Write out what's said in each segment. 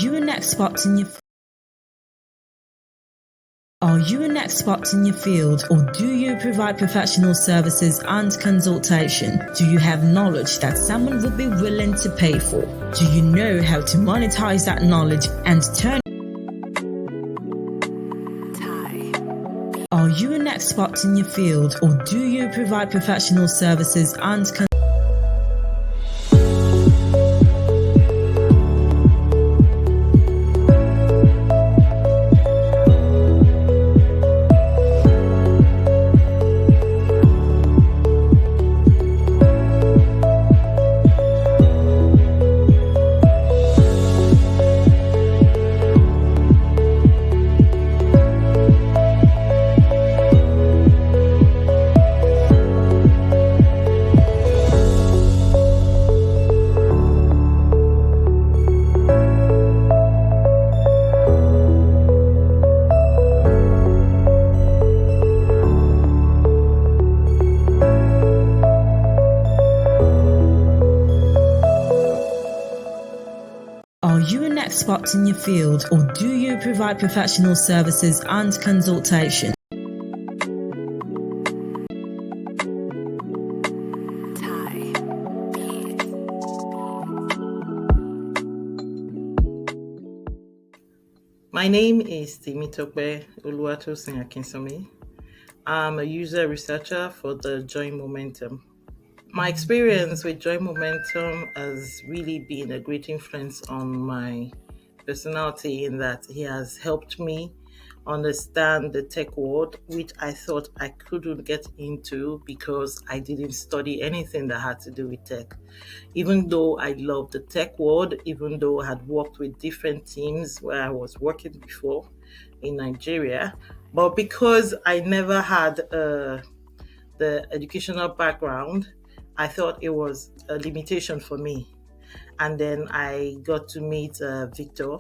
you an expert in your Are you an expert in your field, or do you provide professional services and consultation? Do you have knowledge that someone would be willing to pay for? Do you know how to monetize that knowledge and turn? Are you an expert in your field, or do you provide professional services and Are you an expert in your field, or do you provide professional services and consultation? My name is Temitope Oluwatosin Akinsomi. I'm a user researcher for the Join Momentum. My experience with Join Momentum has really been a great influence on my personality, in that he has helped me understand the tech world, which I thought I couldn't get into because I didn't study anything that had to do with tech. Even though I love the tech world, even though I had worked with different teams where I was working before in Nigeria, but because I never had the educational background, I thought it was a limitation for me. And then I got to meet Victor,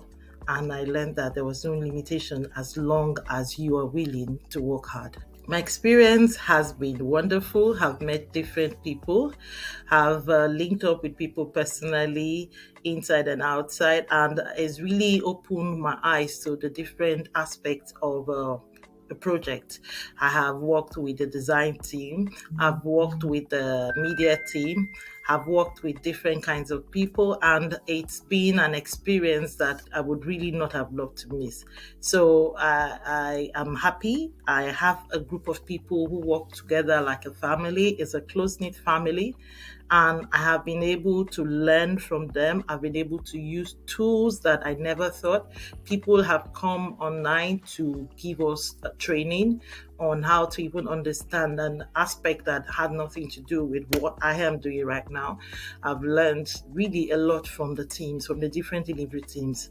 and I learned that there was no limitation as long as you are willing to work hard. My experience has been wonderful. I've met different people, have linked up with people personally, inside and outside, and it's really opened my eyes to the different aspects of the project. I have worked with the design team, I've worked with the media team, I've worked with different kinds of people, and it's been an experience that I would really not have loved to miss. So I am happy. I have a group of people who work together like a family. It's a close-knit family, and I have been able to learn from them. I've been able to use tools that I never thought. People have come online to give us training on how to even understand an aspect that had nothing to do with what I am doing right now. I've learned really a lot from the teams, from the different delivery teams.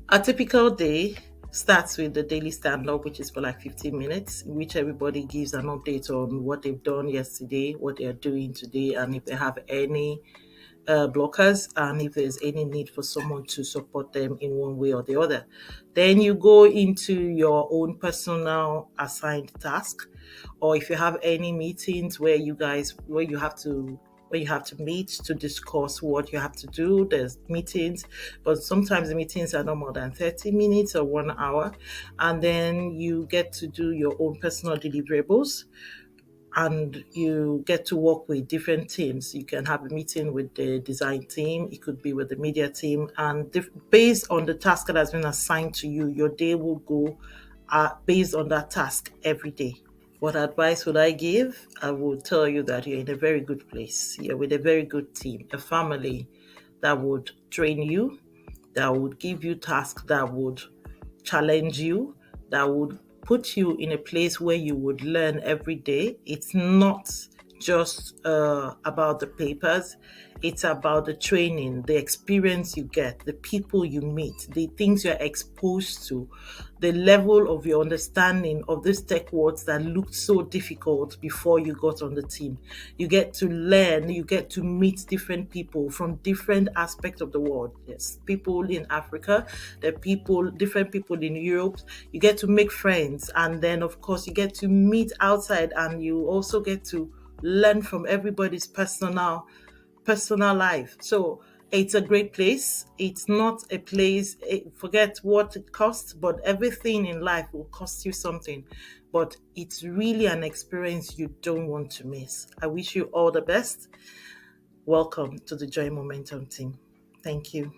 A typical day starts with the daily stand-up, which is for like 15 minutes, in which everybody gives an update on what they've done yesterday, what they're doing today, and if they have any blockers, and if there's any need for someone to support them in one way or the other. Then you go into your own personal assigned task, or if you have any meetings where you have to meet to discuss what you have to do. There's meetings, but sometimes the meetings are no more than 30 minutes or 1 hour. And then you get to do your own personal deliverables, and you get to work with different teams. You can have a meeting with the design team, it could be with the media team, and based on the task that has been assigned to you, your day will go based on that task every day. What advice would I give? I would tell you that you're in a very good place. You're with a very good team, a family that would train you, that would give you tasks, that would challenge you, that would put you in a place where you would learn every day. It's not just about the papers. It's about the training, the experience you get, the people you meet, the things you're exposed to, the level of your understanding of these tech words that looked so difficult before you got on the team. You get to learn, you get to meet different people from different aspects of the world. Yes, people in Africa, different people in Europe. You get to make friends, and then of course you get to meet outside, and you also get to learn from everybody's personal life. So It's a great place. It's not a place, forget what it costs, but everything in life will cost you something. But it's really an experience you don't want to miss. I wish you all the best. Welcome to the Joy Momentum team. Thank you.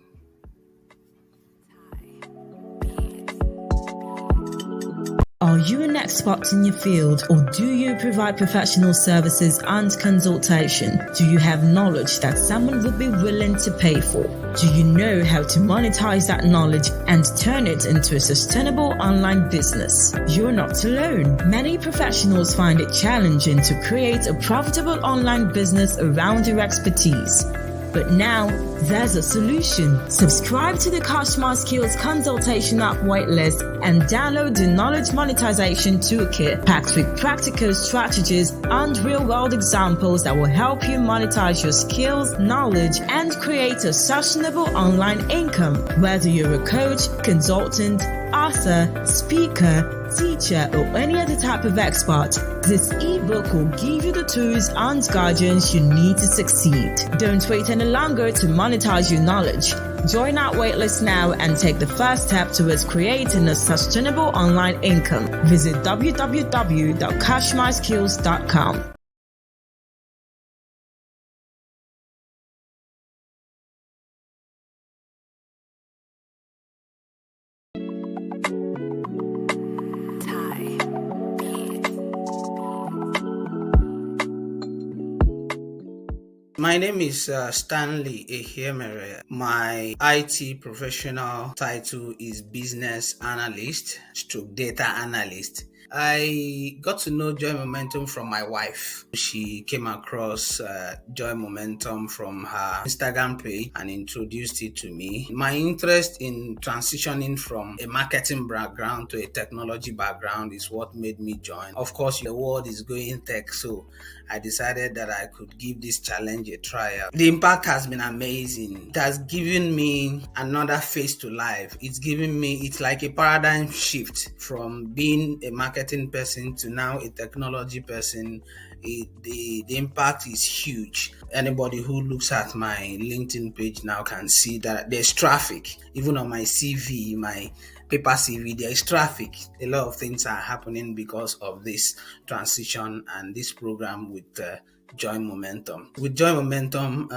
Are you an expert in your field, or do you provide professional services and consultation? Do you have knowledge that someone would be willing to pay for? Do you know how to monetize that knowledge and turn it into a sustainable online business? You're not alone. Many professionals find it challenging to create a profitable online business around their expertise. But now, there's a solution. Subscribe to the Cash My Skills consultation app waitlist and download the Knowledge Monetization Toolkit, packed with practical strategies and real-world examples that will help you monetize your skills, knowledge, and create a sustainable online income. Whether you're a coach, consultant, author, speaker, teacher, or any other type of expert, this ebook will give you the tools and guidance you need to succeed. Don't wait any longer to monetize your knowledge. Join our waitlist now and take the first step towards creating a sustainable online income. Visit www.cashmyskills.com. My name is Stanley Ehemere. My IT professional title is Business Analyst / Data Analyst. I got to know Joy Momentum from my wife. She came across Joy Momentum from her Instagram page and introduced it to me. My interest in transitioning from a marketing background to a technology background is what made me join. Of course, the world is going tech, so I decided that I could give this challenge a try. The impact has been amazing. It has given me another face to life. It's like a paradigm shift from being a marketing person to now a technology person. The impact is huge. Anybody who looks at my LinkedIn page now can see that there's traffic. Even on my CV, my paper CV, there is traffic. A lot of things are happening because of this transition and this program with Joy Momentum. With Joy Momentum,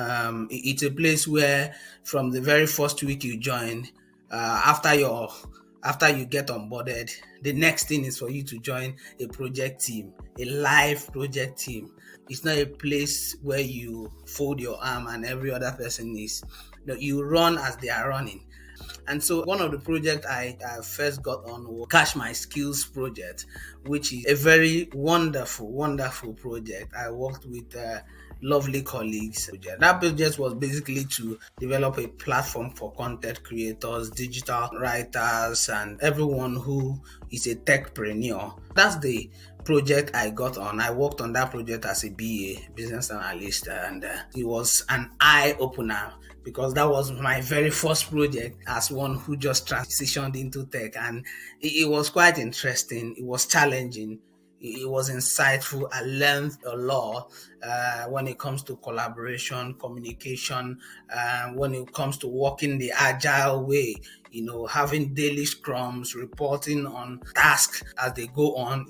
it's a place where from the very first week you join, after you get onboarded, the next thing is for you to join a project team, a live project team. It's not a place where you fold your arm and every other person is. You run as they are running. And so one of the projects I first got on was Cash My Skills project, which is a very wonderful project. I worked with lovely colleagues. That project was basically to develop a platform for content creators, digital writers, and everyone who is a techpreneur. That's the project I got on. I worked on that project as a BA, business analyst, and it was an eye-opener because that was my very first project as one who just transitioned into tech, and it was quite interesting. It was challenging. It was insightful. I learned a lot when it comes to collaboration, communication, when it comes to working the agile way, having daily scrums, reporting on tasks as they go on,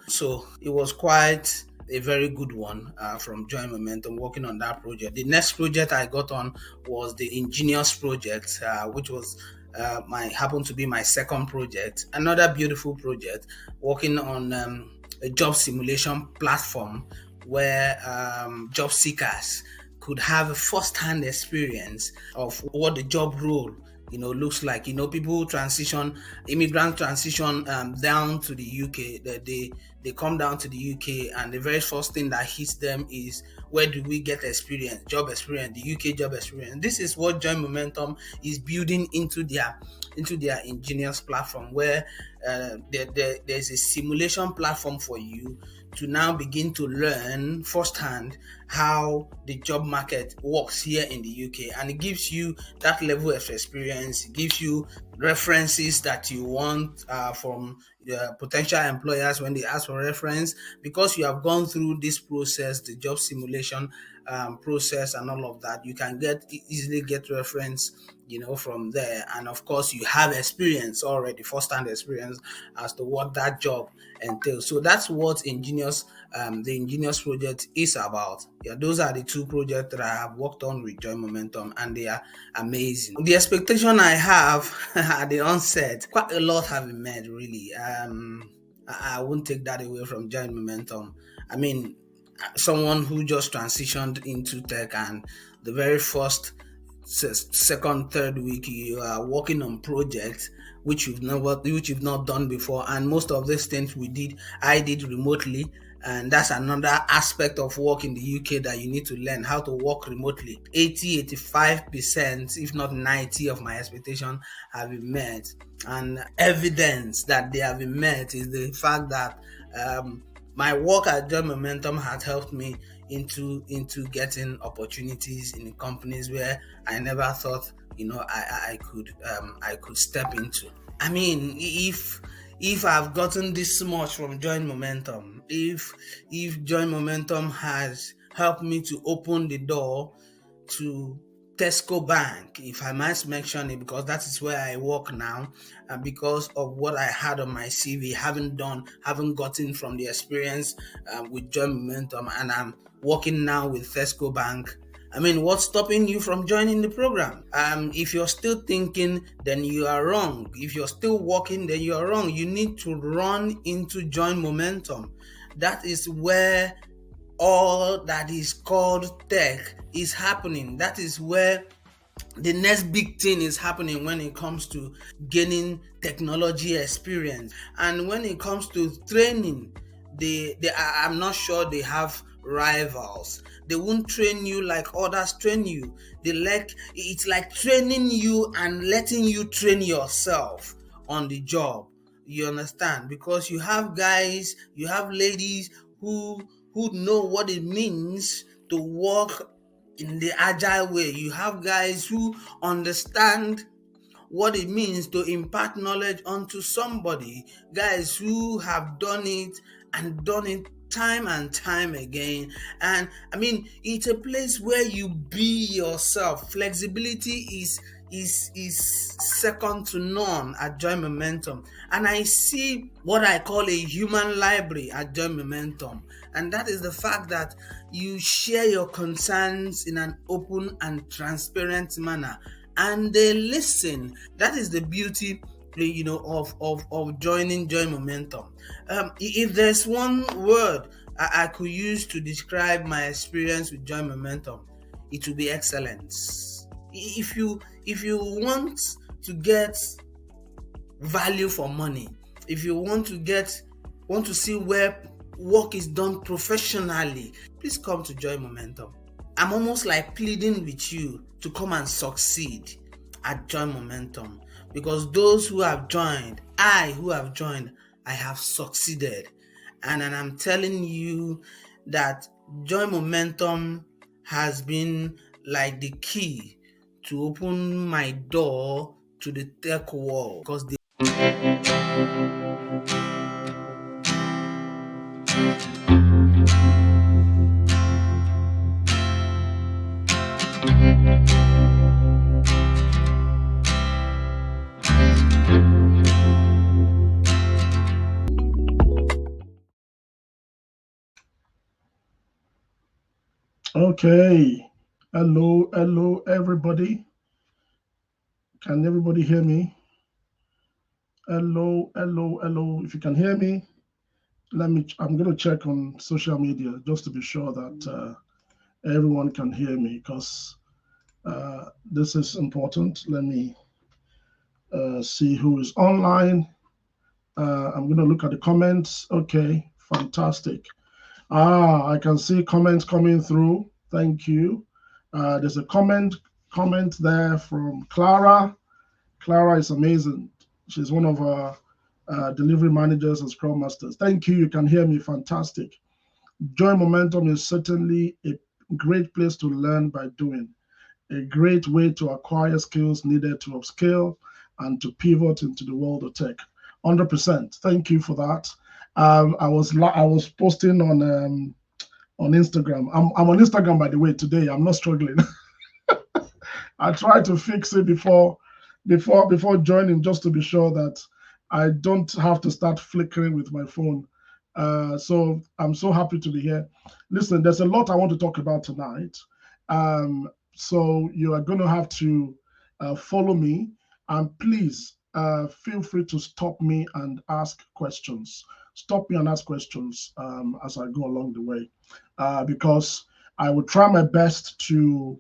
So it was quite a very good one from Joy Momentum, working on that project. The next project I got on was the Ingenious project, which was happened to be my second project. Another beautiful project, working on a job simulation platform where job seekers could have a first-hand experience of what the job role looks like. People immigrant transition down to the UK. They come down to the UK, and the very first thing that hits them is, where do we get experience, job experience, the UK job experience? This is what Joy Momentum is building into their Ingenious platform, where there's a simulation platform for you to now begin to learn firsthand how the job market works here in the UK, and it gives you that level of experience. It gives you references that you want from potential employers when they ask for reference, because you have gone through this process, the job simulation process and all of that. You can easily get reference, from there. And of course, you have experience already, first-hand experience as to what that job entails. So that's what the Ingenious project is about. Yeah, those are the two projects that I have worked on with Join Momentum, and they are amazing. The expectation I have at the onset, quite a lot have been met, really. I won't take that away from Join Momentum. I mean, someone who just transitioned into tech, and the very first, second, third week, you are working on projects which you've not done before, and most of these things I did remotely. And that's another aspect of work in the UK that you need to learn, how to work remotely. 85%, if not 90% of my expectation have been met, and evidence that they have been met is the fact that my work at Join Momentum had helped me into getting opportunities in companies where I never thought I could step into. I mean, if I've gotten this much from Join Momentum, if Join Momentum has helped me to open the door to Tesco Bank, if I must mention it, because that is where I work now, and because of what I had on my CV, haven't gotten from the experience with Join Momentum, and I'm working now with Tesco Bank. I mean, what's stopping you from joining the program? If you're still thinking, then you are wrong. If you're still working, then you are wrong. You need to run into Join Momentum. That is where all that is called tech is happening. That is where the next big thing is happening when it comes to gaining technology experience. And when it comes to training, I'm not sure they have rivals. They won't train you like others train you. It's like training you and letting you train yourself on the job. You understand? Because you have guys, you have ladies who know what it means to work in the agile way. You have guys who understand what it means to impart knowledge onto somebody, guys who have done it and done it time and time again. And I mean, it's a place where you be yourself. Flexibility is second to none at Join Momentum, and I see what I call a human library at Join Momentum, and that is the fact that you share your concerns in an open and transparent manner, and they listen. That is the beauty of joining Join Momentum. If there's one word I could use to describe my experience with Join Momentum, it will be excellence. If you want to get value for money, if you want to see where work is done professionally, please come to Join Momentum. I'm almost like pleading with you to come and succeed at Join Momentum, because those who have joined, I have succeeded. And I'm telling you that Join Momentum has been like the key to open my door to the tech world, because Okay. Hello, everybody. Can everybody hear me? Hello. If you can hear me, I'm going to check on social media just to be sure that everyone can hear me, because this is important. Let me see who is online. I'm going to look at the comments. Okay, fantastic. I can see comments coming through. Thank you. There's a comment there from Clara. Clara is amazing. She's one of our delivery managers and scrum masters. Thank you. You can hear me. Fantastic. Join Momentum is certainly a great place to learn by doing, a great way to acquire skills needed to upskill and to pivot into the world of tech. 100%. Thank you for that. I was posting on Instagram. I'm on Instagram, by the way, today. I'm not struggling. I tried to fix it before joining, just to be sure that I don't have to start flickering with my phone. So I'm so happy to be here. Listen, there's a lot I want to talk about tonight. So you are going to have to follow me, and please feel free to stop me and ask questions. Stop me and ask questions as I go along the way, because I will try my best to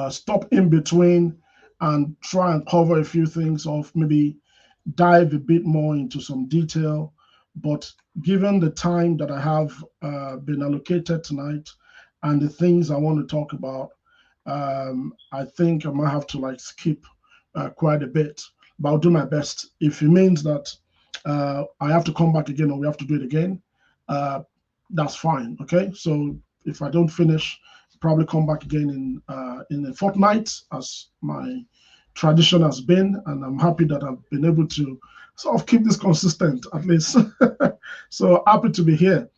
stop in between and try and cover a few things, or maybe dive a bit more into some detail. But given the time that I have been allocated tonight and the things I want to talk about, I think I might have to skip quite a bit, but I'll do my best. If it means that I have to come back again, or we have to do it again, that's fine. Okay, so if I don't finish, probably come back again in a fortnight, as my tradition has been, and I'm happy that I've been able to sort of keep this consistent at least. So happy to be here.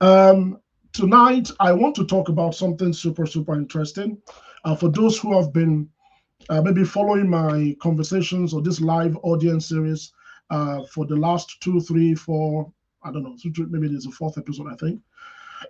Tonight, I want to talk about something super interesting. For those who have been maybe following my conversations or this live audience series for the last 2, 3, 4, I don't know, maybe there's a 4th episode, I think.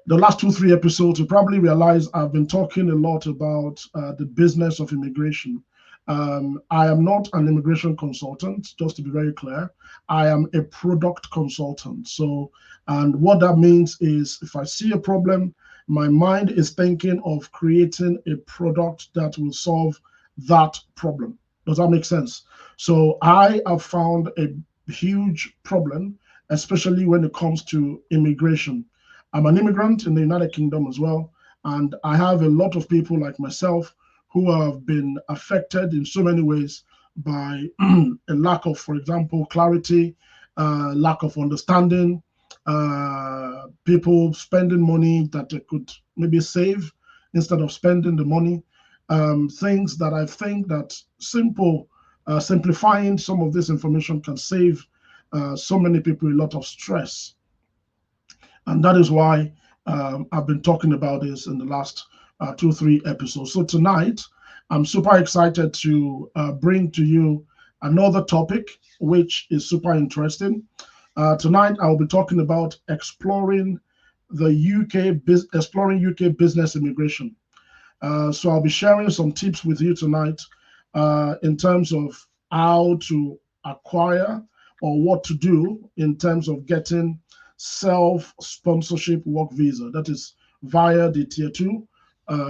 The last 2, 3 episodes, you probably realize I've been talking a lot about the business of immigration. I am not an immigration consultant, just to be very clear. I am a product consultant. So, and what that means is if I see a problem, my mind is thinking of creating a product that will solve that problem. Does that make sense? So I have found a huge problem, especially when it comes to immigration. I'm an immigrant in the United Kingdom as well, and I have a lot of people like myself who have been affected in so many ways by a lack of, for example, clarity, lack of understanding, people spending money that they could maybe save instead of spending the money, things that I think that simplifying some of this information can save so many people a lot of stress. And that is why I've been talking about this in the last 2, 3 episodes. So tonight, I'm super excited to bring to you another topic, which is super interesting. Tonight, I'll be talking about exploring UK business immigration. So I'll be sharing some tips with you tonight in terms of how to acquire or what to do in terms of getting self-sponsorship work visa. That is via the tier 2,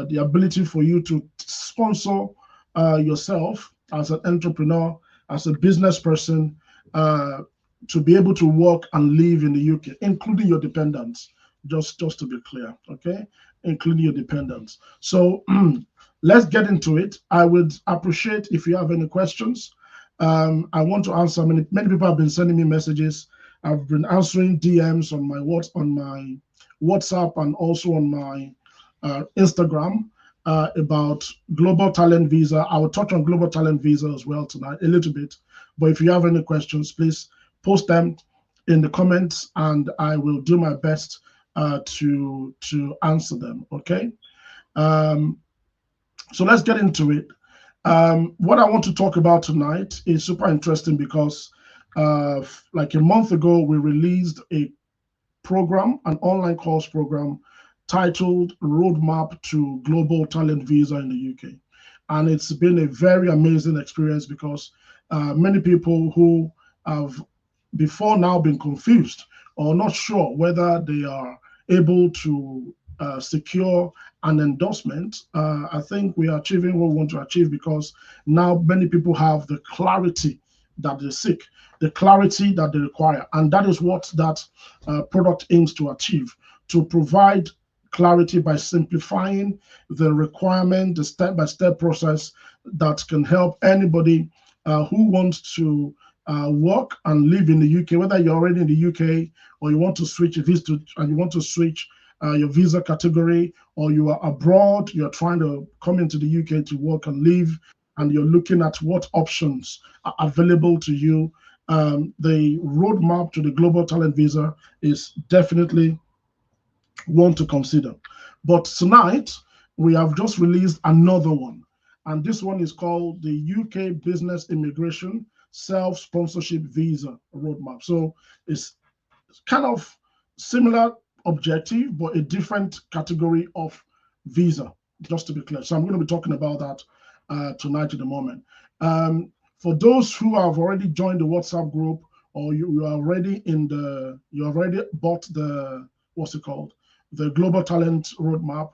the ability for you to sponsor yourself as an entrepreneur, as a business person, to be able to work and live in the UK, including your dependents, just to be clear, okay? Including your dependents. So let's get into it. I would appreciate if you have any questions. I want to answer. Many people have been sending me messages. I've been answering DMs on my WhatsApp and also on my Instagram about global talent visa. I will touch on global talent visa as well tonight a little bit. But if you have any questions, please post them in the comments, and I will do my best to answer them. Okay. So let's get into it. What I want to talk about tonight is super interesting because like a month ago, we released a program, an online course program titled Roadmap to Global Talent Visa in the UK. And it's been a very amazing experience because many people who have before now been confused or not sure whether they are able to secure an endorsement, I think we are achieving what we want to achieve because now many people have the clarity that they seek, the clarity that they require. And that is what that product aims to achieve, to provide clarity by simplifying the requirement, the step-by-step process that can help anybody who wants to work and live in the UK, whether you're already in the UK or you want to switch a visa and you want to switch your visa category, or you are abroad, you're trying to come into the UK to work and live, and you're looking at what options are available to you, the roadmap to the Global Talent Visa is definitely one to consider. But tonight, we have just released another one, and this one is called the UK Business Immigration Self-Sponsorship Visa Roadmap. So it's kind of similar objective, but a different category of visa, just to be clear. So I'm going to be talking about that tonight in a moment. For those who have already joined the WhatsApp group, or you are already you already bought the, what's it called, the Global Talent Roadmap.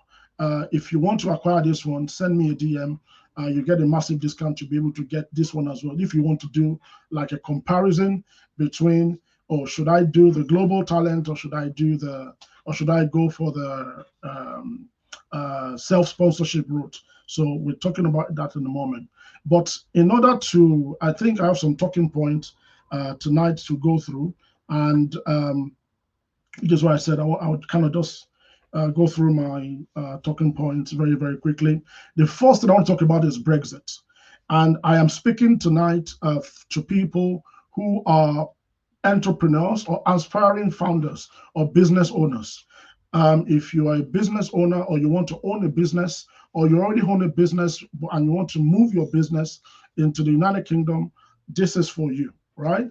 If you want to acquire this one, send me a DM. You get a massive discount to be able to get this one as well. If you want to do like a comparison between, or should I do the Global Talent, or should I go for the self-sponsorship route? So we're talking about that in a moment. But in order to, I think I have some talking points tonight to go through, and which is why I said I would kind of just go through my talking points very, very quickly. The first thing I want to talk about is Brexit. And I am speaking tonight to people who are entrepreneurs or aspiring founders or business owners. If you are a business owner, or you want to own a business, or you already own a business and you want to move your business into the United Kingdom, this is for you, right?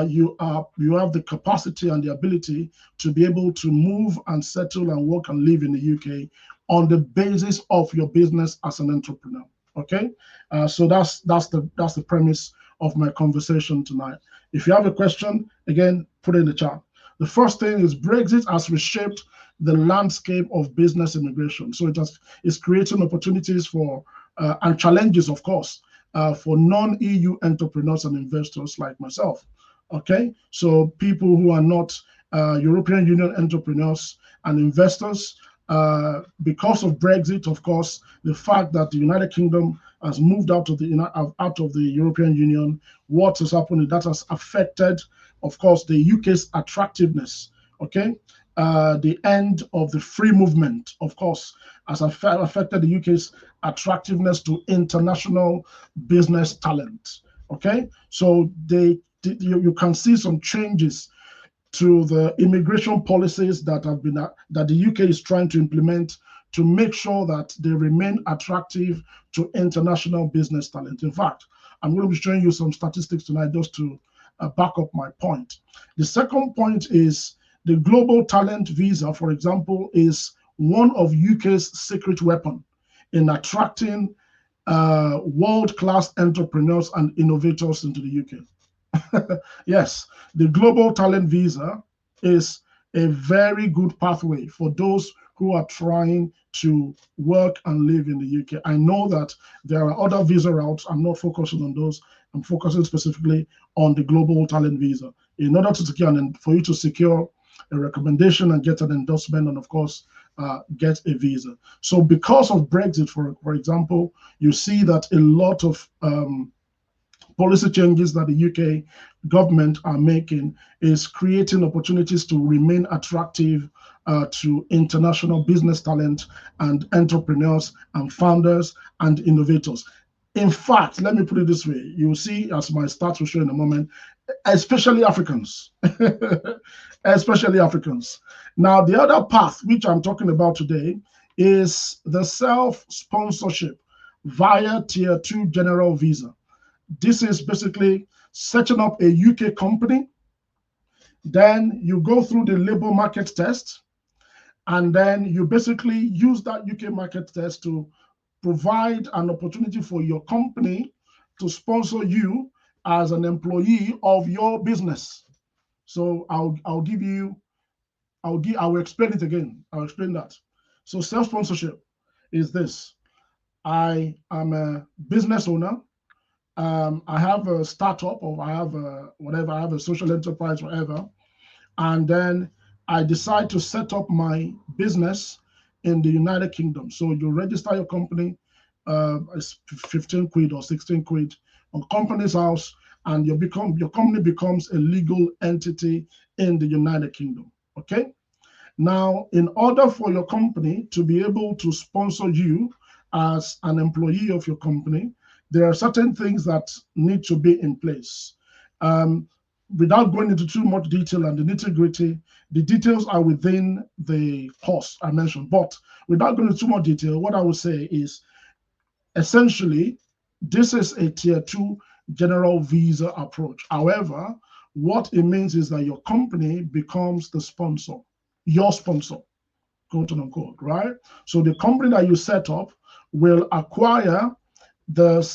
You have the capacity and the ability to be able to move and settle and work and live in the UK on the basis of your business as an entrepreneur. Okay, so that's the premise of my conversation tonight. If you have a question, again, put it in the chat. The first thing is Brexit has reshaped the landscape of business immigration. So it's creating opportunities for and challenges, of course, for non-EU entrepreneurs and investors like myself. Okay, so people who are not European Union entrepreneurs and investors, because of Brexit, of course, the fact that the United Kingdom has moved out of the European Union, what has happened, that has affected, of course, the UK's attractiveness. Okay, the end of the free movement, of course, has affected the UK's attractiveness to international business talent. Okay, so you can see some changes to the immigration policies that the UK is trying to implement to make sure that they remain attractive to international business talent. In fact, I'm going to be showing you some statistics tonight just to back up my point. The second point is the Global Talent Visa, for example, is one of UK's secret weapon in attracting world-class entrepreneurs and innovators into the UK. Yes, the Global Talent Visa is a very good pathway for those who are trying to work and live in the UK. I know that there are other visa routes. I'm not focusing on those. I'm focusing specifically on the Global Talent Visa. In order to secure, and for you to secure a recommendation and get an endorsement, and of course, get a visa. So because of Brexit, for example, you see that a lot of policy changes that the UK government are making is creating opportunities to remain attractive to international business talent and entrepreneurs and founders and innovators. In fact, let me put it this way. You'll see, as my stats will show in a moment, especially Africans. Especially Africans. Now, the other path, which I'm talking about today, is the self-sponsorship via Tier 2 General Visa. This is basically setting up a UK company. Then you go through the labor market test, and then you basically use that UK market test to provide an opportunity for your company to sponsor you as an employee of your business. So I'll explain it again. I'll explain that. So self-sponsorship is this. I am a business owner. I have a startup, or I have a social enterprise, whatever, and then I decide to set up my business in the United Kingdom. So you register your company, it's 15 quid or 16 quid on Companies House, and your company becomes a legal entity in the United Kingdom. Okay. Now, in order for your company to be able to sponsor you as an employee of your company, there are certain things that need to be in place. Without going into too much detail and the nitty-gritty, the details are within the course I mentioned. But without going into too much detail, what I would say is essentially this is a tier 2 general visa approach. However, what it means is that your company becomes the sponsor, your sponsor, quote unquote, right? So the company that you set up will acquire the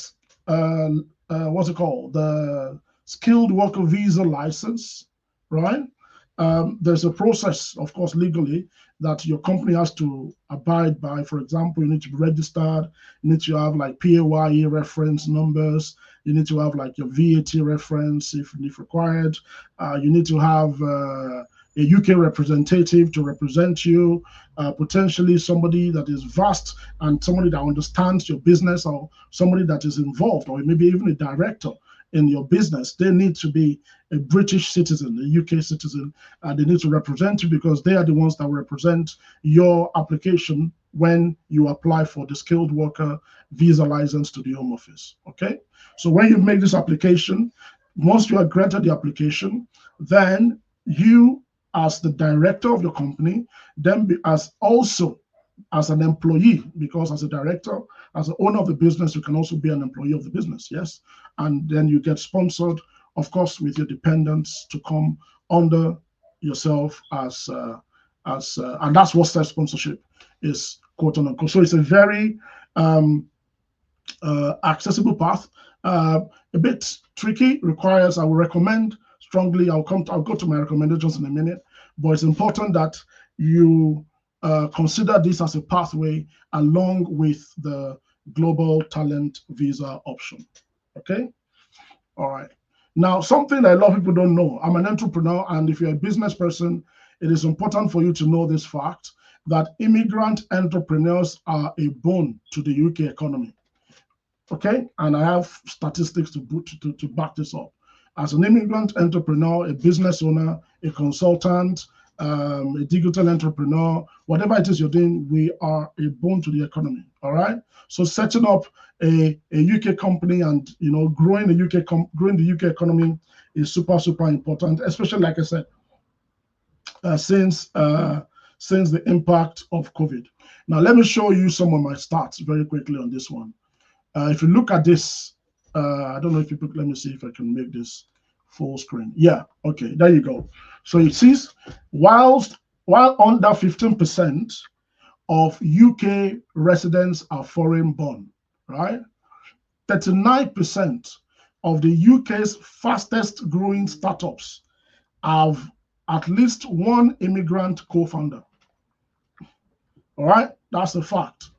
what's it called, the skilled worker visa license, right? There's a process, of course, legally that your company has to abide by. For example, you need to be registered, you need to have like PAYE reference numbers, you need to have like your VAT reference if required, you need to have a UK representative to represent you, potentially somebody that is vast and somebody that understands your business, or somebody that is involved, or maybe even a director in your business. They need to be a British citizen, a UK citizen, and they need to represent you because they are the ones that represent your application when you apply for the skilled worker visa license to the Home Office. Okay, so when you make this application, once you are granted the application, then you, as the director of your company, then as an employee, because as a director, as the owner of the business, you can also be an employee of the business, yes? And then you get sponsored, of course, with your dependents to come under yourself and that's what self-sponsorship is, quote unquote. So it's a very accessible path, a bit tricky, requires, I would recommend strongly, I'll go to my recommendations in a minute, but it's important that you consider this as a pathway along with the global talent visa option. Okay, all right. Now, something that a lot of people don't know, I'm an entrepreneur, and if you're a business person, it is important for you to know this fact that immigrant entrepreneurs are a boon to the UK economy. Okay, and I have statistics to back this up. As an immigrant entrepreneur, a business owner, a consultant, a digital entrepreneur, whatever it is you're doing, we are a boon to the economy. All right. So setting up a UK company and growing the UK economy is super important, especially, like I said, since the impact of COVID. Now let me show you some of my stats very quickly on this one. If you look at this, I don't know if people, let me see if I can make this full screen. Yeah, okay, there you go. So it says while under 15% of UK residents are foreign born, right? 39% of the UK's fastest growing startups have at least one immigrant co-founder. All right, that's a fact.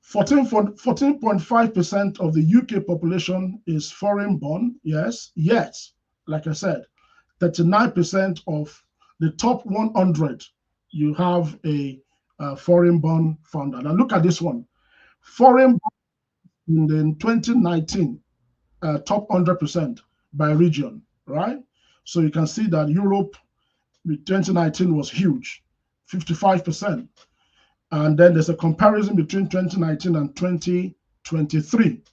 14.5% of the UK population is foreign born, yes, yet, like I said, 39% of the top 100, you have a foreign born founder. Now look at this one. Foreign born in 2019, top 100% by region, right? So you can see that Europe with 2019 was huge, 55%. And then there's a comparison between 2019 and 2023,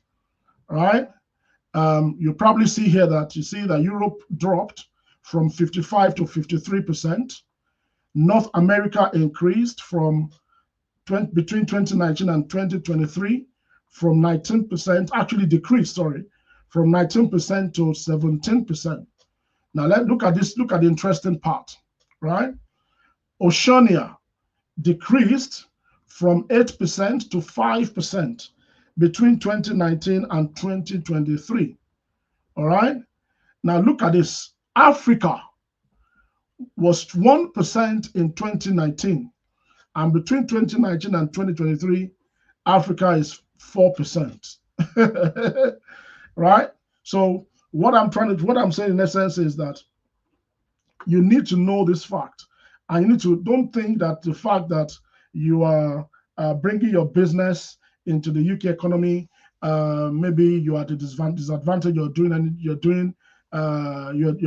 right? You probably see here that Europe dropped from 55 to 53%. North America increased from between 2019 and 2023 from 19%, actually decreased, sorry, from 19% to 17%. Now let's look at this, look at the interesting part, right? Oceania decreased from 8% to 5% between 2019 and 2023. All right. Now look at this. Africa was 1% in 2019, and between 2019 and 2023, Africa is 4%. Right. So what I'm saying in essence is that you need to know this fact. And you need to, don't think that the fact that you are bringing your business into the UK economy, maybe you are at a disadvantage, you're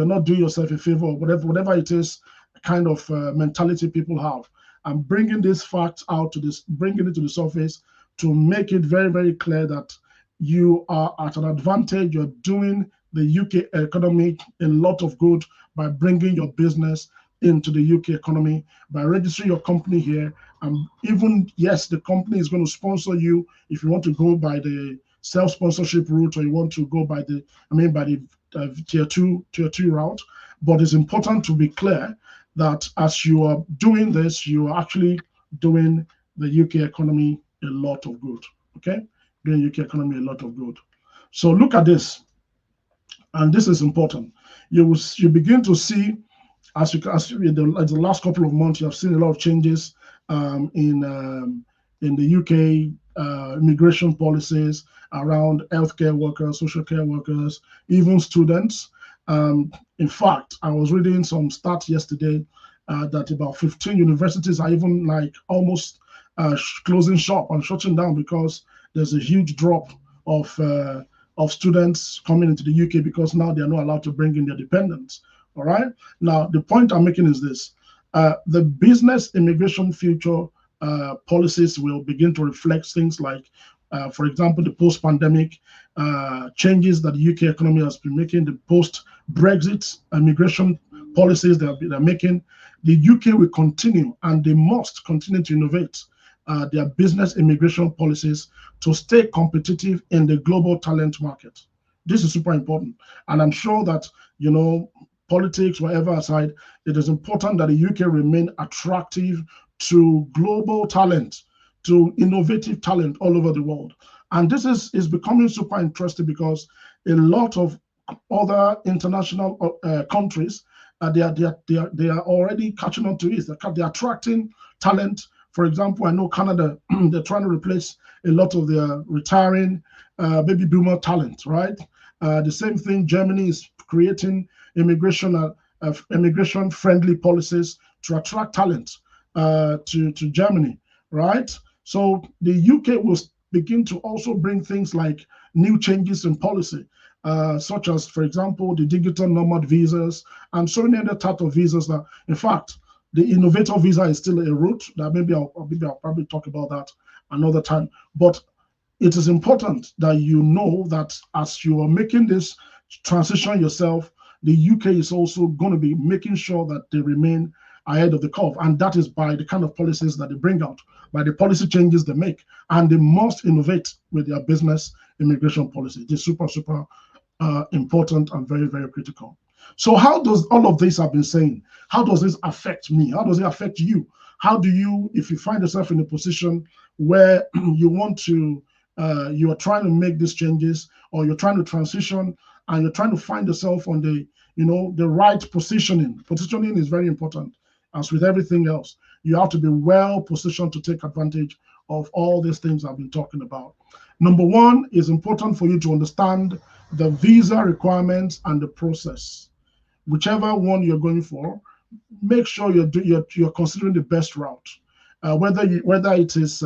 not doing yourself a favor, or whatever it is, kind of mentality people have. I'm bringing this fact out bringing it to the surface to make it very, very clear that you are at an advantage. You're doing the UK economy a lot of good by bringing your business into the UK economy, by registering your company here. And even, yes, the company is going to sponsor you if you want to go by the self-sponsorship route, or you want to go by the, by the tier two route. But it's important to be clear that as you are doing this, you are actually doing the UK economy a lot of good. Okay, doing UK economy a lot of good. So look at this, and this is important. You begin to see, as in the last couple of months, you have seen a lot of changes in the UK immigration policies around healthcare workers, social care workers, even students. In fact, I was reading some stats yesterday that about 15 universities are even like almost closing shop and shutting down because there's a huge drop of students coming into the UK because now they are not allowed to bring in their dependents. All right. Now, the point I'm making is this. The business immigration future policies will begin to reflect things like, for example, the post-pandemic changes that the UK economy has been making, the post-Brexit immigration policies they're making. The UK will continue, and they must continue to innovate their business immigration policies to stay competitive in the global talent market. This is super important. And I'm sure that, politics, whatever aside, it is important that the UK remain attractive to global talent, to innovative talent all over the world. And this is becoming super interesting because a lot of other international countries, they are already catching on to it. They're attracting talent. For example, I know Canada, they're trying to replace a lot of their retiring baby boomer talent, right? The same thing, Germany is creating immigration-friendly policies to attract talent to Germany, right? So the UK will begin to also bring things like new changes in policy, such as, for example, the digital nomad visas and so many other types of visas that, in fact, the innovator visa is still a route that maybe I'll probably talk about that another time. But it is important that you know that as you are making this transition yourself, the UK is also going to be making sure that they remain ahead of the curve. And that is by the kind of policies that they bring out, by the policy changes they make. And they must innovate with their business immigration policy. It's super, super important and very, very critical. So how does all of this I've been saying, how does this affect me? How does it affect you? How do you, if you find yourself in a position where you want to, you are trying to make these changes, or you're trying to transition, and you're trying to find yourself on the, the right positioning. Positioning is very important. As with everything else, you have to be well positioned to take advantage of all these things I've been talking about. Number one, is important for you to understand the visa requirements and the process. Whichever one you're going for, make sure you're considering the best route. Whether it is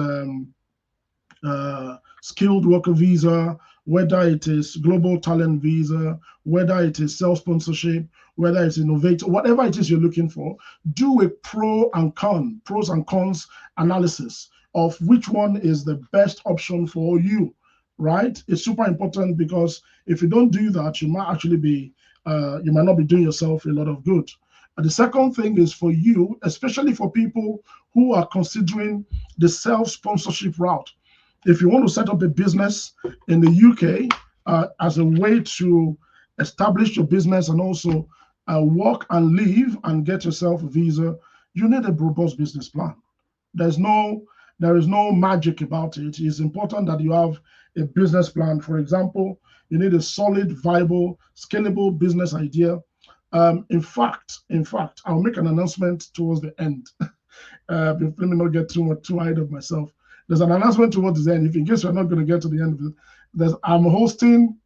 skilled worker visa, whether it is global talent visa, whether it is self-sponsorship, whether it's innovator, whatever it is you're looking for, do a pros and cons analysis of which one is the best option for you, right? It's super important because if you don't do that, you might actually be, you might not be doing yourself a lot of good. And the second thing is for you, especially for people who are considering the self-sponsorship route. If you want to set up a business in the UK as a way to establish your business and also work and live and get yourself a visa, you need a robust business plan. There is no magic about it. It's important that you have a business plan. For example, you need a solid, viable, scalable business idea. In fact, I'll make an announcement towards the end. Let me not get too ahead of myself. There's an announcement towards the end. If in case you're not going to get to the end of it, I'm hosting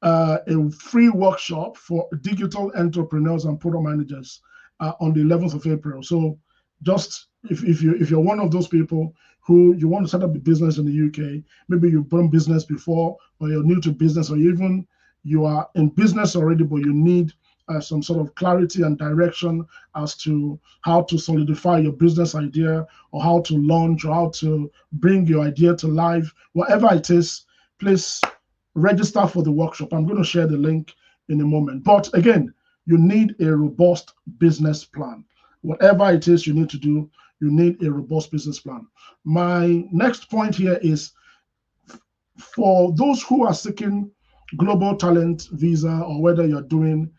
a free workshop for digital entrepreneurs and product managers on the 11th of April. So just if you're one of those people who you want to set up a business in the UK, maybe you've done business before, or you're new to business, or even you are in business already, but you need some sort of clarity and direction as to how to solidify your business idea, or how to launch, or how to bring your idea to life, whatever it is, please register for the workshop. I'm going to share the link in a moment. But again, you need a robust business plan. Whatever it is you need to do, you need a robust business plan. My next point here is for those who are seeking global talent visa, or whether you're doing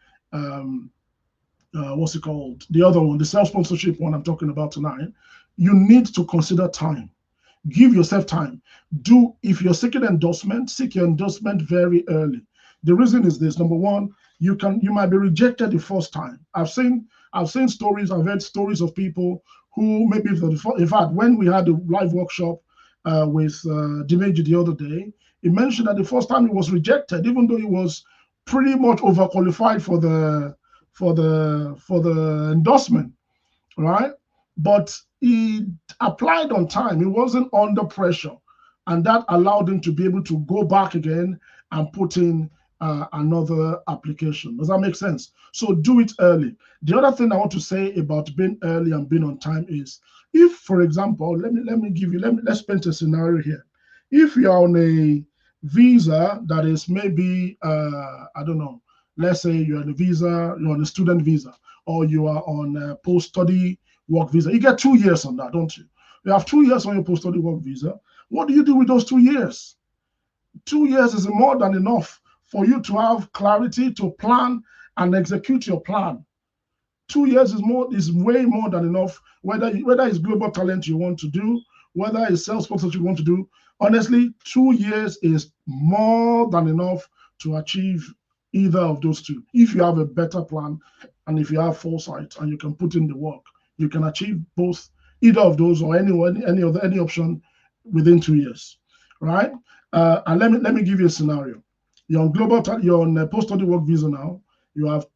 what's it called? The other one, the self-sponsorship one I'm talking about tonight, you need to consider time. Give yourself time. If you're seeking endorsement, seek your endorsement very early. The reason is this: number one, you might be rejected the first time. I've seen stories, I've heard stories of people who maybe in fact, when we had a live workshop with Dimeji the other day, he mentioned that the first time he was rejected, even though he was pretty much overqualified for the endorsement, right? But he applied on time. He wasn't under pressure, and that allowed him to be able to go back again and put in another application. Does that make sense? So do it early. The other thing I want to say about being early and being on time is, if, for example, let's paint a scenario here. If you're on a visa that is maybe I don't know, let's say you're on a student visa, or you are on a post-study work visa. You get 2 years on that, don't you? You have 2 years on your post-study work visa. What do you do with those 2 years? 2 years is more than enough for you to have clarity to plan and execute your plan. 2 years is way more than enough, whether it's global talent you want to do, whether it's self-sponsorship you want to do. Honestly, 2 years is more than enough to achieve either of those two. If you have a better plan and if you have foresight and you can put in the work, you can achieve both, either of those, or any option within 2 years, right? And let me give you a scenario. You're on a post-study work visa now. You have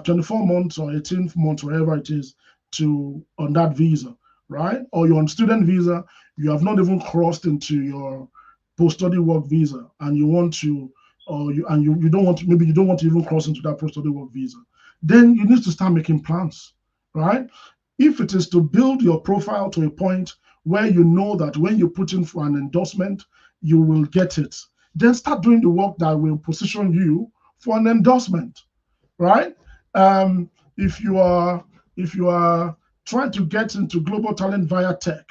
24 months or 18 months, whatever it is, on that visa, right? Or you're on student visa. You have not even crossed into your post-study work visa, and you want to, or you don't want to, maybe you don't want to even cross into that post-study work visa. Then you need to start making plans, right? If it is to build your profile to a point where you know that when you put in for an endorsement, you will get it, then start doing the work that will position you for an endorsement, right? If you are trying to get into global talent via tech,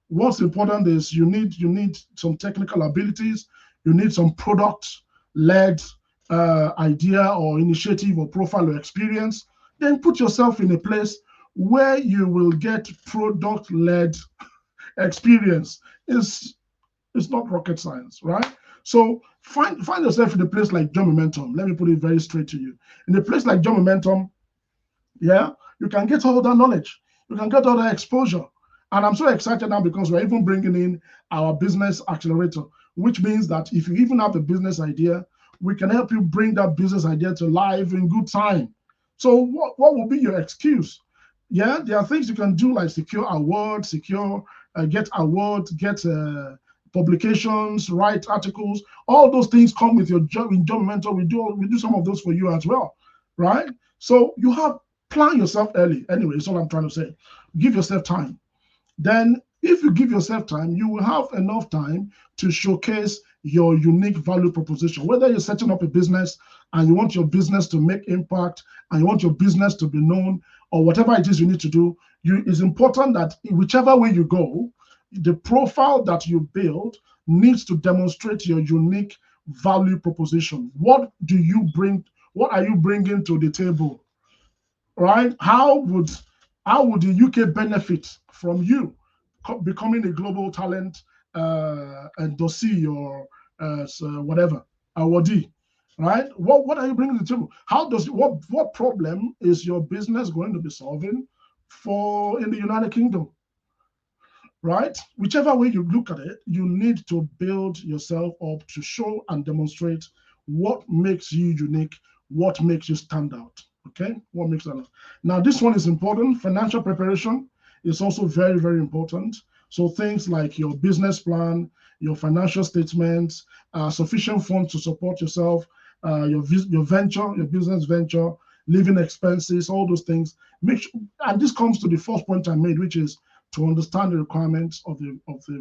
what's important is you need some technical abilities, you need some product-led idea or initiative or profile or experience. Then put yourself in a place where you will get product-led experience. It's not rocket science, right? So find yourself in a place like Job Momentum. Let me put it very straight to you. In a place like Job Momentum, yeah, you can get all that knowledge. You can get all that exposure. And I'm so excited now because we're even bringing in our business accelerator, which means that if you even have a business idea, we can help you bring that business idea to life in good time. So what will be your excuse? Yeah, there are things you can do like secure awards, get awards, get publications, write articles. All those things come with your job in Job Mentor. We do some of those for you as well, right? So you have plan yourself early. Anyway, that's all I'm trying to say. Give yourself time. Then if you give yourself time, you will have enough time to showcase your unique value proposition. Whether you're setting up a business and you want your business to make impact and you want your business to be known, or whatever it is you need to do, it's important that whichever way you go, the profile that you build needs to demonstrate your unique value proposition. What do you bring? What are you bringing to the table, right? How would the UK benefit from you becoming a global talent endorsee or whatever awardee, right? What are you bringing to the table? What problem is your business going to be solving in the United Kingdom? Right? Whichever way you look at it, you need to build yourself up to show and demonstrate what makes you unique, what makes you stand out. Okay? What makes that out? Now, this one is important. Financial preparation is also very, very important. So things like your business plan, your financial statements, sufficient funds to support yourself, your business venture, living expenses, all those things. And this comes to the first point I made, which is to understand the requirements of the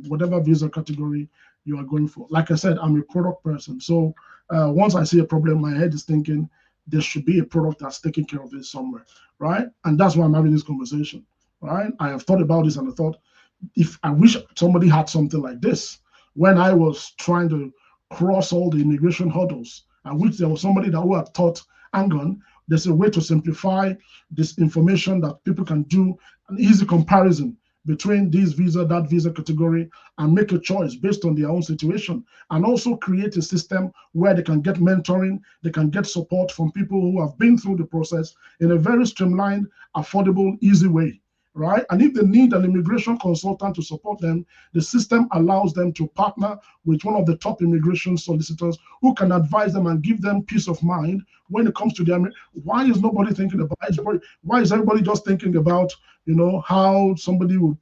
whatever visa category you are going for. Like I said, I'm a product person. So once I see a problem, my head is thinking there should be a product that's taking care of this somewhere, right? And that's why I'm having this conversation, right? I have thought about this and I thought, if I wish somebody had something like this when I was trying to cross all the immigration hurdles. I wish there was somebody that who had thought, hang on, there's a way to simplify this information that people can do an easy comparison between this visa, that visa category, and make a choice based on their own situation, and also create a system where they can get mentoring, they can get support from people who have been through the process in a very streamlined, affordable, easy way. Right? And if they need an immigration consultant to support them, the system allows them to partner with one of the top immigration solicitors who can advise them and give them peace of mind when it comes to their. Why is nobody thinking about it? Why is everybody just thinking about, how some people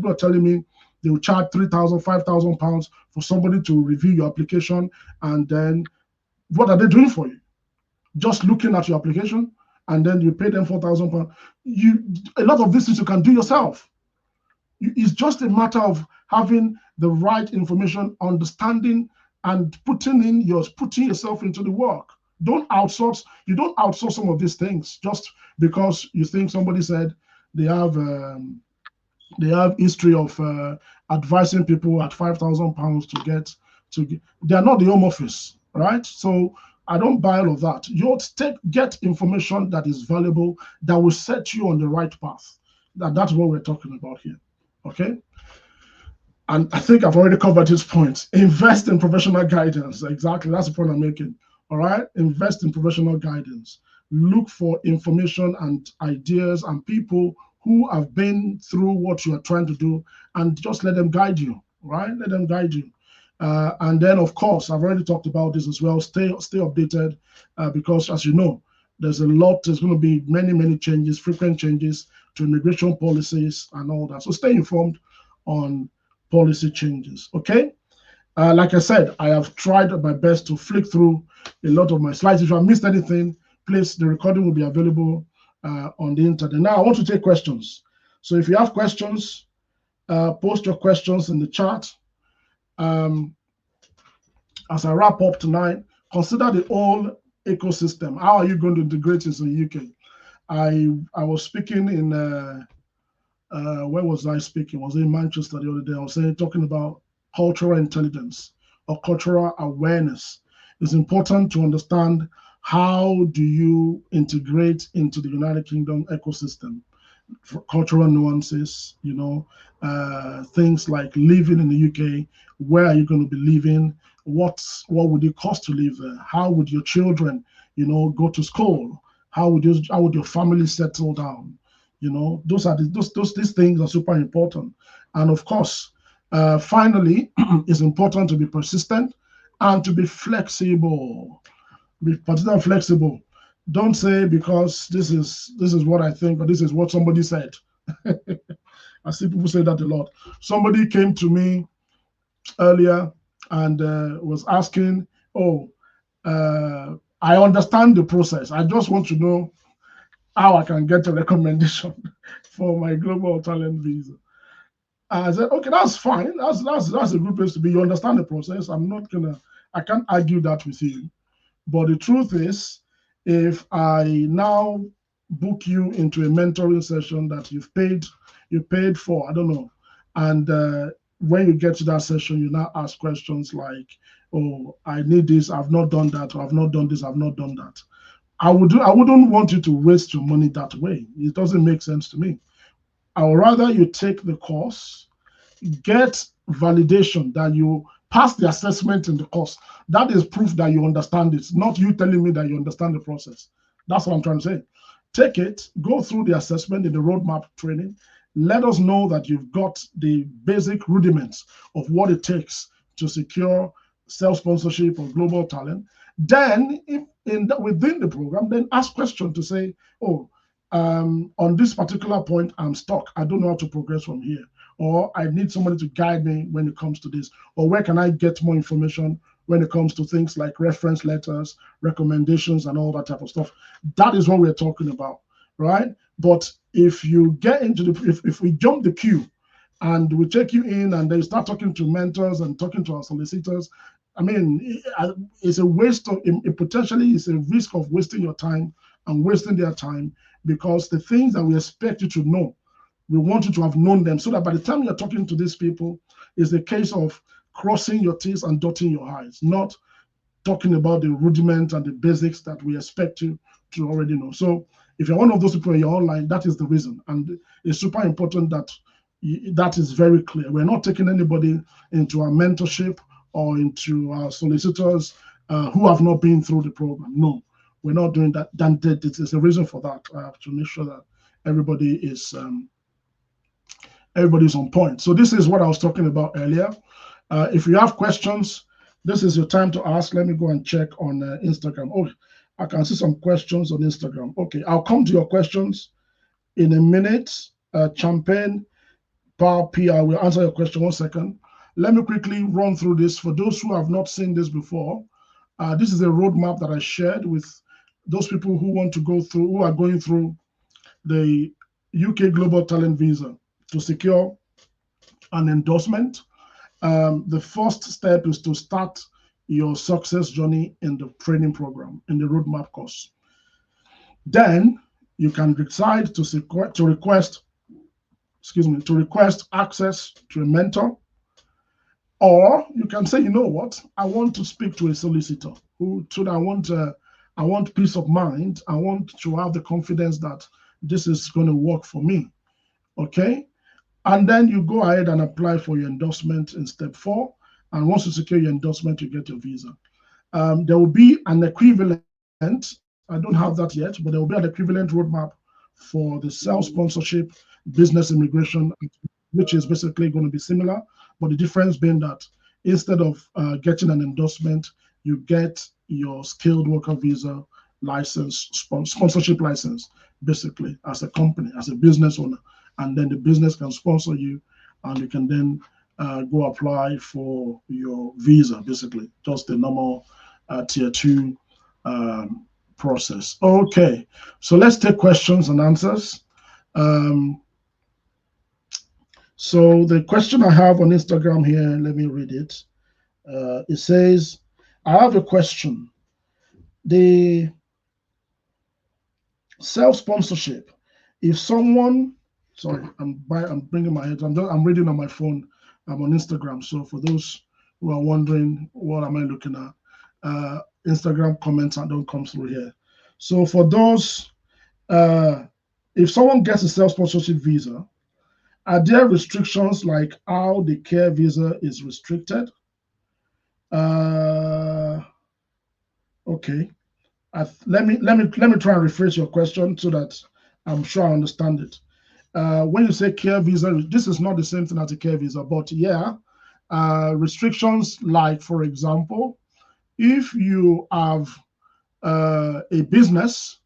are telling me they will charge 3,000, 5,000 pounds for somebody to review your application, and then what are they doing for you? Just looking at your application, and then you pay them 4,000 pounds. A lot of these things you can do yourself. It's just a matter of having the right information, understanding, and putting yourself into the work. Don't outsource. You don't outsource some of these things just because you think somebody said they have history of advising people at 5,000 pounds to get. They are not the Home Office, right? So I don't buy all of that. You get information that is valuable, that will set you on the right path. That's what we're talking about here, okay? And I think I've already covered this point. Invest in professional guidance. Exactly, that's the point I'm making, all right? Invest in professional guidance. Look for information and ideas and people who have been through what you are trying to do, and just let them guide you, right? Let them guide you. And then, of course, I've already talked about this as well. Stay updated because, as you know, there's going to be many changes, frequent changes to immigration policies and all that. So stay informed on policy changes, okay? Like I said, I have tried my best to flick through a lot of my slides. If I missed anything, please, the recording will be available on the internet. Now, I want to take questions. So if you have questions, post your questions in the chat. As I wrap up tonight, consider the whole ecosystem. How are you going to integrate this in the UK? I was speaking in where was I speaking? Was in Manchester the other day. I was talking about cultural intelligence or cultural awareness. It's important to understand how do you integrate into the United Kingdom ecosystem. Cultural nuances, things like living in the UK. Where are you going to be living? What would it cost to live there? How would your children, go to school? How would your family settle down? These things are super important. And of course, finally, it's important to be persistent and to be flexible. Be persistent and flexible. Don't say because this is what I think, or this is what somebody said. I see people say that a lot. Somebody came to me earlier and was asking, I understand the process. I just want to know how I can get a recommendation for my global talent visa. I said, okay, that's fine. That's a good place to be. You understand the process. I can't argue that with you. But the truth is, if I now book you into a mentoring session that you paid for, I don't know, and when you get to that session, you now ask questions like, I need this, I've not done that, or I've not done this, I've not done that. I wouldn't want you to waste your money that way. It doesn't make sense to me. I would rather you take the course, get validation that you pass the assessment in the course. That is proof that you understand it, not you telling me that you understand the process. That's what I'm trying to say. Take it, go through the assessment in the roadmap training. Let us know that you've got the basic rudiments of what it takes to secure self-sponsorship or global talent. Then, within the program, then ask questions to say, on this particular point, I'm stuck. I don't know how to progress from here. Or I need somebody to guide me when it comes to this. Or where can I get more information when it comes to things like reference letters, recommendations, and all that type of stuff. That is what we're talking about, right? But if you get into if we jump the queue and we take you in, and they start talking to mentors and talking to our solicitors. I mean, it's a waste of, it potentially is a risk of wasting your time and wasting their time, because the things that we expect you to know, we want you to have known them, so that by the time you're talking to these people, it's a case of crossing your T's and dotting your I's, not talking about the rudiments and the basics that we expect you to already know. So if you're one of those people and you're online, that is the reason. And it's super important that that is very clear. We're not taking anybody into our mentorship or into our solicitors who have not been through the program. No, we're not doing that. Then there's a reason for that. I have to make sure that everybody's on point. So this is what I was talking about earlier. If you have questions, this is your time to ask. Let me go and check on Instagram. Oh, I can see some questions on Instagram. Okay, I'll come to your questions in a minute. Champagne Power PR will answer your question. 1 second. Let me quickly run through this. For those who have not seen this before, this is a roadmap that I shared with those people who want to go through, who are going through the UK Global Talent Visa to secure an endorsement. The first step is to start your success journey in the training program, in the roadmap course. Then you can decide to request access to a mentor, or you can say, you know what, I want to speak to a solicitor I want peace of mind. I want to have the confidence that this is going to work for me. Okay. And then you go ahead and apply for your endorsement in step 4. And once you secure your endorsement, you get your visa. There will be an equivalent, I don't have that yet, but there will be an equivalent roadmap for the self-sponsorship business immigration, which is basically going to be similar, but the difference being that instead of getting an endorsement, you get your skilled worker visa license, sponsorship license, basically as a company, as a business owner. And then the business can sponsor you, and you can then go apply for your visa, basically, just the normal tier 2 process. Okay, so let's take questions and answers. So the question I have on Instagram here, let me read it. It says, I have a question. The self-sponsorship, if someone, sorry, I'm bringing my head, I'm reading on my phone, I'm on Instagram. So for those who are wondering, what am I looking at? Instagram comments don't come through here. So for those, if someone gets a self-sponsorship visa, are there restrictions like how the care visa is restricted? Okay. Let me try and rephrase your question so that I'm sure I understand it. When you say care visa, this is not the same thing as a care visa, but yeah, restrictions like, for example, if you have a business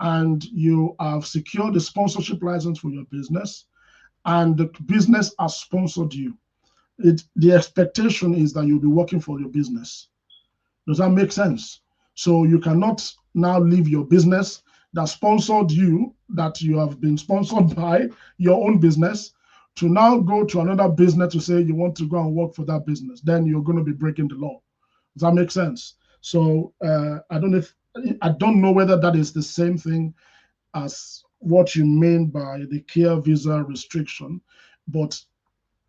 and you have secured a sponsorship license for your business, and the business has sponsored you, the expectation is that you'll be working for your business. Does that make sense? So you cannot now leave your business that sponsored you, that you have been sponsored by your own business, to now go to another business to say you want to go and work for that business. Then you're going to be breaking the law. Does that make sense? So I don't know whether that is the same thing as what you mean by the care visa restriction, but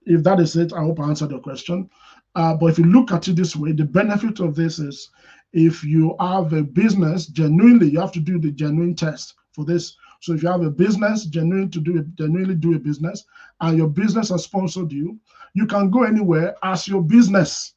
if that is it, I hope I answered your question. But if you look at it this way, the benefit of this is, if you have a business, genuinely, you have to do the genuine test for this. So if you have a business, genuinely do a business, and your business has sponsored you, you can go anywhere as your business.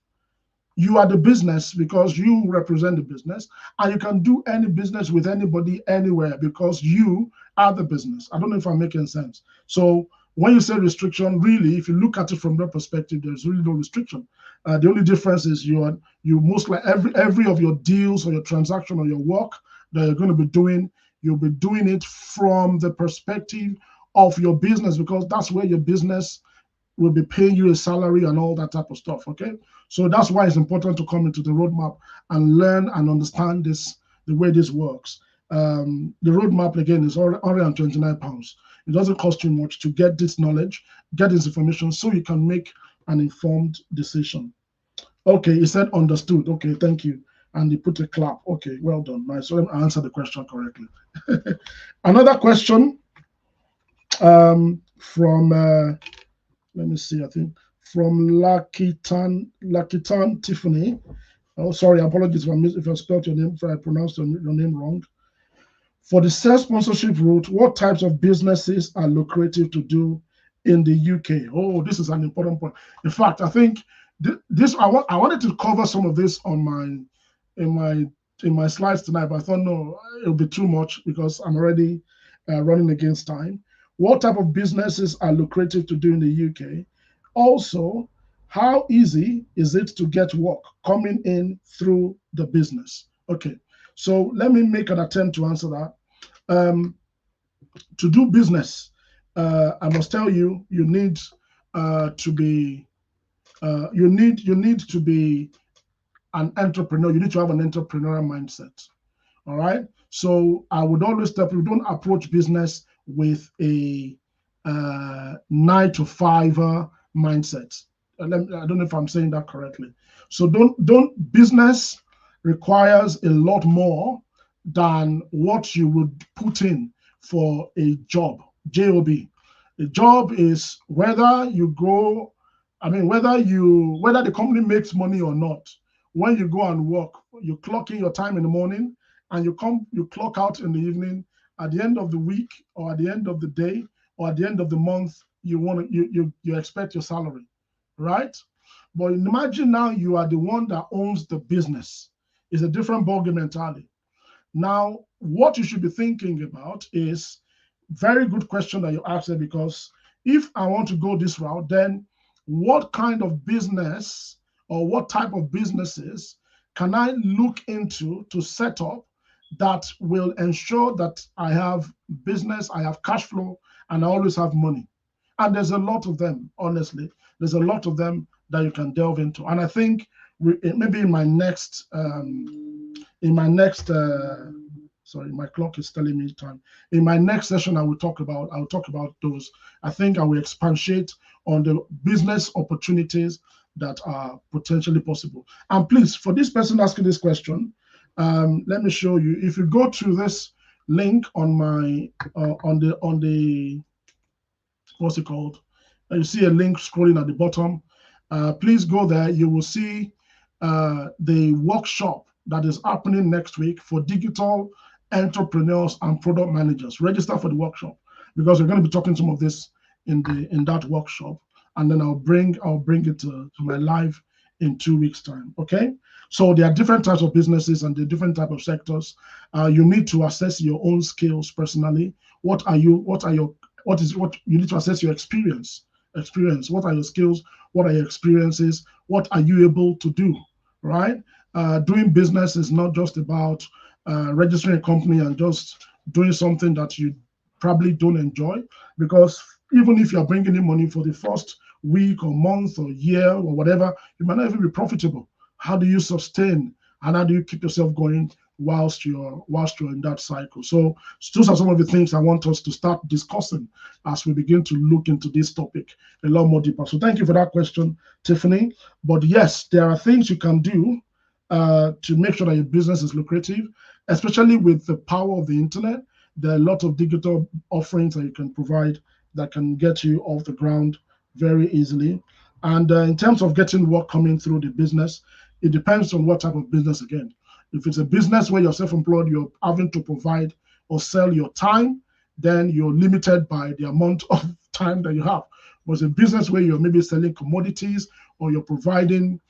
You are the business because you represent the business, and you can do any business with anybody anywhere because you are the business. I don't know if I'm making sense. So when you say restriction, really, if you look at it from that perspective, there's really no restriction. The only difference is you most like every of your deals or your transaction or your work that you're going to be doing, you'll be doing it from the perspective of your business, because that's where your business will be paying you a salary and all that type of stuff. Okay, so that's why it's important to come into the roadmap and learn and understand this, the way this works. The roadmap again is £129. It doesn't cost you much to get this knowledge, get this information, so you can make an informed decision. Okay, he said understood. Okay, thank you. And he put a clap. Okay, well done. Nice. So I answered the question correctly. Another question from let me see, I think from Lakitan Tiffany. Oh, sorry, apologies if I spelled your name, if I pronounced your name wrong. For the self-sponsorship route, what types of businesses are lucrative to do in the UK? Oh, this is an important point. In fact, I think I wanted to cover some of this on in my slides tonight, but I thought no, it'll be too much because I'm already running against time. What type of businesses are lucrative to do in the UK? Also, how easy is it to get work coming in through the business? Okay, so let me make an attempt to answer that. To do business, I must tell you, you need to be an entrepreneur. You need to have an entrepreneurial mindset. All right. So I would always tell people, don't approach business with a 9 to 5 mindset. I don't know if I'm saying that correctly. So business requires a lot more than what you would put in for a job. Job. A job is whether you go, whether the company makes money or not. When you go and work, you clock in your time in the morning and you clock out in the evening. At the end of the week or at the end of the day or at the end of the month, you expect your salary, right? But imagine now you are the one that owns the business. It's a different ballgame entirely. Now, what you should be thinking about is very good question that you asked there, because if I want to go this route, then what kind of business or what type of businesses can I look into to set up that will ensure that I have business, I have cash flow, and I always have money? And there's a lot of them, honestly. There's a lot of them that you can delve into. And I think maybe in my next, sorry, my clock is telling me time. In my next session, I will talk about those. I think I will expatiate on the business opportunities that are potentially possible. And please, for this person asking this question, let me show you. If you go to this link on my on the what's it called? You see a link scrolling at the bottom. Please go there. You will see the workshop that is happening next week for digital entrepreneurs and product managers. Register for the workshop because we're going to be talking some of this in that workshop, and then I'll bring it to my live in 2 weeks' time. Okay. So there are different types of businesses and the different type of sectors. You need to assess your own skills personally. What you need to assess your experience. What are your skills? What are your experiences? What are you able to do? Right? Doing business is not just about registering a company and just doing something that you probably don't enjoy, because even if you're bringing in money for the first week or month or year or whatever, you might not even be profitable. How do you sustain and how do you keep yourself going whilst you're in that cycle? So those are some of the things I want us to start discussing as we begin to look into this topic a lot more deeper. So thank you for that question, Tiffany. But yes, there are things you can do to make sure that your business is lucrative, especially with the power of the internet. There are a lot of digital offerings that you can provide that can get you off the ground very easily. And in terms of getting work coming through the business, it depends on what type of business again. If it's a business where you're self-employed, you're having to provide or sell your time, then you're limited by the amount of time that you have. But it's a business where you're maybe selling commodities or you're providing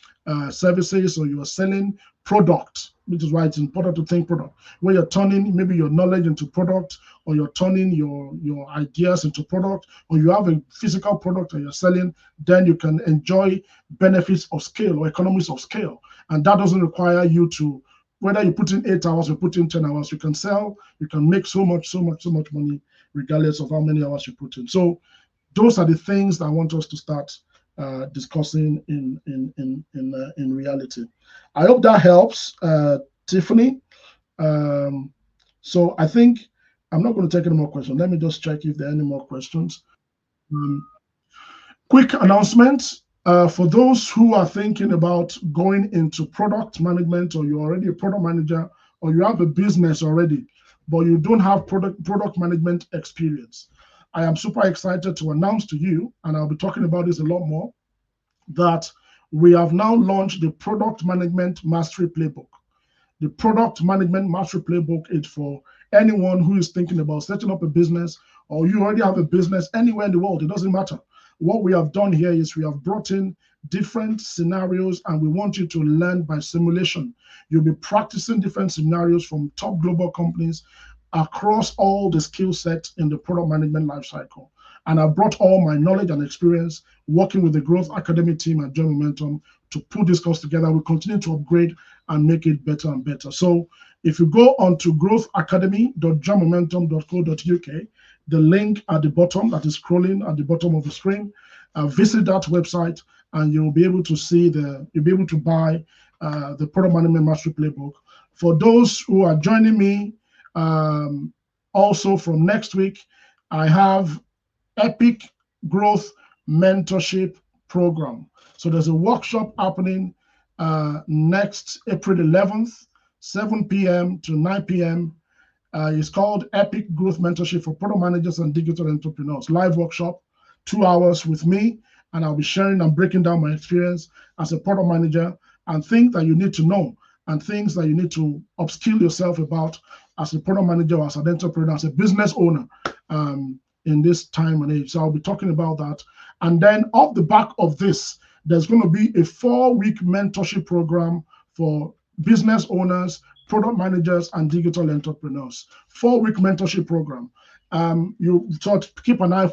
services or you're selling product, which is why it's important to think product, where you're turning maybe your knowledge into product, or you're turning your ideas into product, or you have a physical product that you're selling, then you can enjoy benefits of scale or economies of scale. And that doesn't require you to, whether you put in 8 hours or put in 10 hours, you can sell, you can make so much money regardless of how many hours you put in. So those are the things that I want us to start discussing in reality. I hope that helps, Tiffany. So I think I'm not going to take any more questions. Let me just check if there are any more questions. Quick announcement. For those who are thinking about going into product management, or you're already a product manager, or you have a business already, but you don't have product management experience, I am super excited to announce to you, and I'll be talking about this a lot more, that we have now launched the Product Management Mastery Playbook. The Product Management Mastery Playbook is for anyone who is thinking about setting up a business, or you already have a business anywhere in the world. It doesn't matter. What we have done here is we have brought in different scenarios, and we want you to learn by simulation. You'll be practicing different scenarios from top global companies across all the skill sets in the product management lifecycle. And I brought all my knowledge and experience working with the Growth Academy team at Join Momentum to put this course together. We continue to upgrade and make it better and better. So if you go on to growthacademy.joinmomentum.co.uk, the link at the bottom that is scrolling at the bottom of the screen, visit that website, and you'll be able to see you'll be able to buy the Product Management Mastery Playbook. For those who are joining me, also from next week, I have Epic Growth Mentorship Program. So there's a workshop happening next April 11th, 7 p.m. to 9 p.m. It's called Epic Growth Mentorship for Product Managers and Digital Entrepreneurs. Live workshop, 2 hours with me, and I'll be sharing and breaking down my experience as a product manager and things that you need to know and things that you need to upskill yourself about as a product manager, as an entrepreneur, as a business owner in this time and age. So I'll be talking about that. And then off the back of this, there's going to be a 4-week mentorship program for business owners, product managers, and digital entrepreneurs. 4-week mentorship program. You thought keep an eye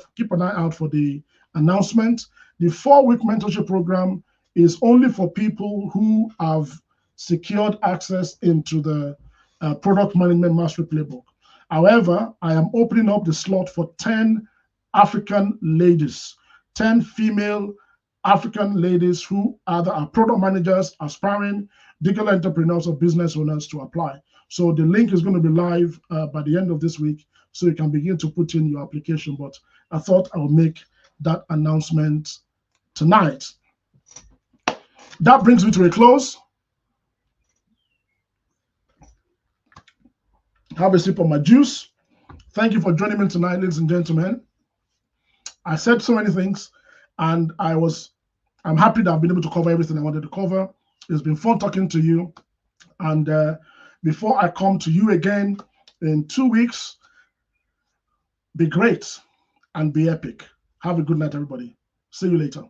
out for the announcement. The 4-week mentorship program is only for people who have secured access into the Product Management Mastery Playbook. However, I am opening up the slot for 10 African ladies, 10 female African ladies who either are product managers, aspiring digital entrepreneurs, or business owners to apply. So the link is going to be live by the end of this week, so you can begin to put in your application. But I thought I would make that announcement tonight. That brings me to a close. Have a sip of my juice. Thank you for joining me tonight, ladies and gentlemen. I said so many things, and I'm happy that I've been able to cover everything I wanted to cover. It's been fun talking to you. And before I come to you again in 2 weeks, be great and be epic. Have a good night, everybody. See you later.